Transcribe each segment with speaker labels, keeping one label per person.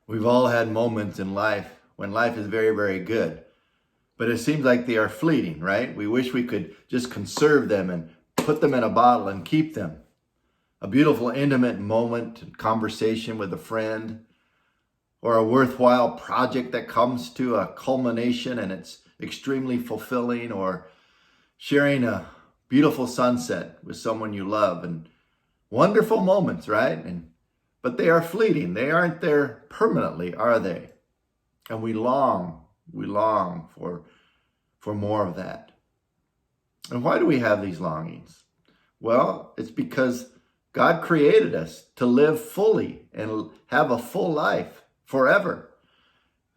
Speaker 1: We've all had moments in life when life is very, very good, but it seems like they are fleeting, right? We wish we could just conserve them and put them in a bottle and keep them. A beautiful, intimate moment, conversation with a friend, or a worthwhile project that comes to a culmination and it's extremely fulfilling, or sharing a beautiful sunset with someone you love, and wonderful moments, right? But they are fleeting. They aren't there permanently, are they? And we long for more of that. And why do we have these longings? Well, it's because God created us to live fully and have a full life forever.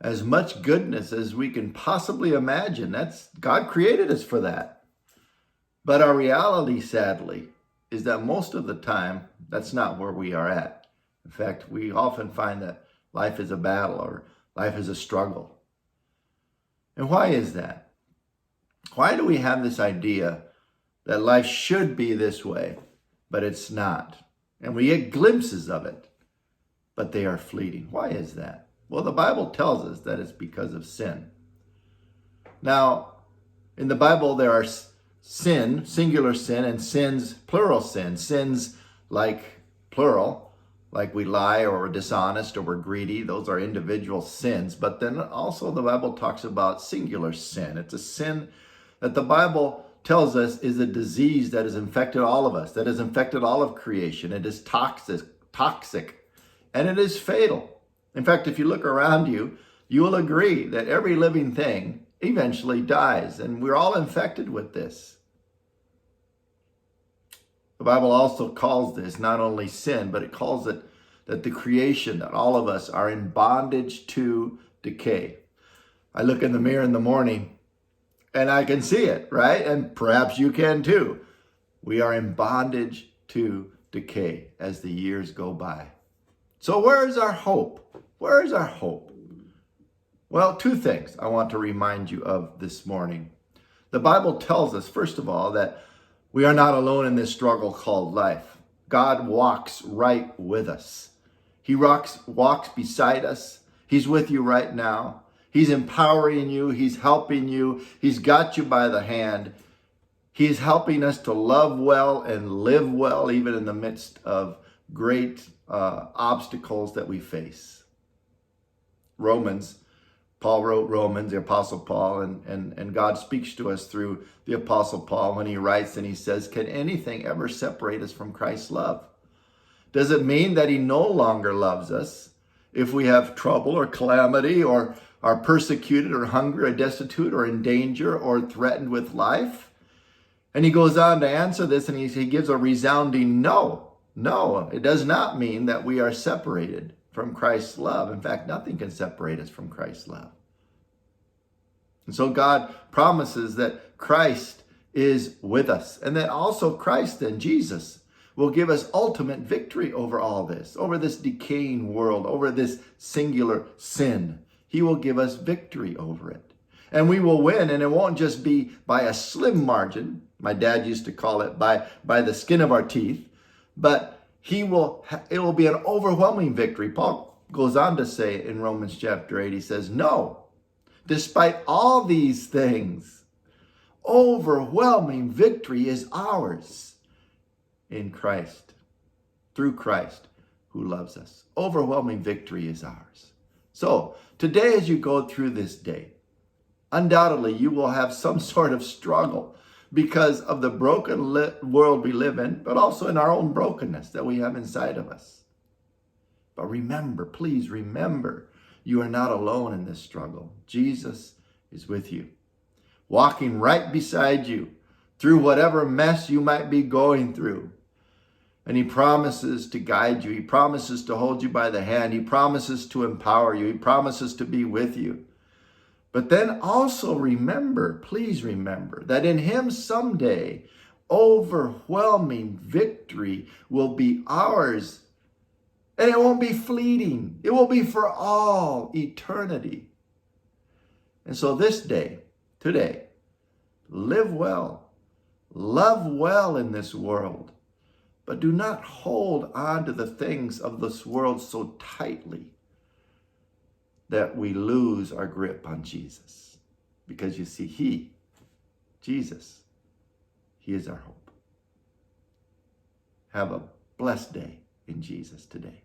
Speaker 1: As much goodness as we can possibly imagine. God created us for that. But our reality, sadly, is that most of the time, that's not where we are at. In fact, we often find that life is a battle or life is a struggle. And why is that? Why do we have this idea that life should be this way, but it's not? And we get glimpses of it, but they are fleeting. Why is that? Well, the Bible tells us that it's because of sin. Now, in the Bible, there are sin, singular sin, and sins, plural sin. Sins like plural, like we lie or we're dishonest or we're greedy. Those are individual sins. But then also the Bible talks about singular sin. It's a sin that the Bible tells us is a disease that has infected all of us, that has infected all of creation. It is toxic, and it is fatal. In fact, if you look around you, you will agree that every living thing eventually dies, and we're all infected with this. The Bible also calls this not only sin, but it calls it that the creation, that all of us are in bondage to decay. I look in the mirror in the morning and I can see it, right? And perhaps you can too. We are in bondage to decay as the years go by. So where is our hope? Where is our hope? Well, two things I want to remind you of this morning. The Bible tells us, first of all, that we are not alone in this struggle called life. God walks right with us. He walks beside us. He's with you right now. He's empowering you. He's helping you. He's got you by the hand. He's helping us to love well and live well, even in the midst of great obstacles that we face. Paul wrote Romans, the Apostle Paul, and God speaks to us through the Apostle Paul when he writes and he says, can anything ever separate us from Christ's love? Does it mean that he no longer loves us if we have trouble or calamity or are persecuted or hungry or destitute or in danger or threatened with life? And he goes on to answer this and he gives a resounding no. No, it does not mean that we are separated from Christ's love. In fact, nothing can separate us from Christ's love. And so God promises that Christ is with us, and that also Christ and Jesus will give us ultimate victory over all this, over this decaying world, over this singular sin. He will give us victory over it. And we will win, and it won't just be by a slim margin. My dad used to call it by the skin of our teeth, but it will be an overwhelming victory. Paul goes on to say in Romans chapter 8, he says, no, despite all these things, overwhelming victory is ours in Christ, through Christ who loves us. Overwhelming victory is ours. So today, as you go through this day, undoubtedly you will have some sort of struggle because of the broken world we live in, but also in our own brokenness that we have inside of us. But remember, please remember, you are not alone in this struggle. Jesus is with you, walking right beside you through whatever mess you might be going through. And he promises to guide you. He promises to hold you by the hand. He promises to empower you. He promises to be with you. But then also remember, please remember, that in him someday, overwhelming victory will be ours. And it won't be fleeting. It will be for all eternity. And so this day, today, live well, love well in this world, but do not hold on to the things of this world so tightly. that we lose our grip on Jesus. Because you see, Jesus, he is our hope. Have a blessed day in Jesus today.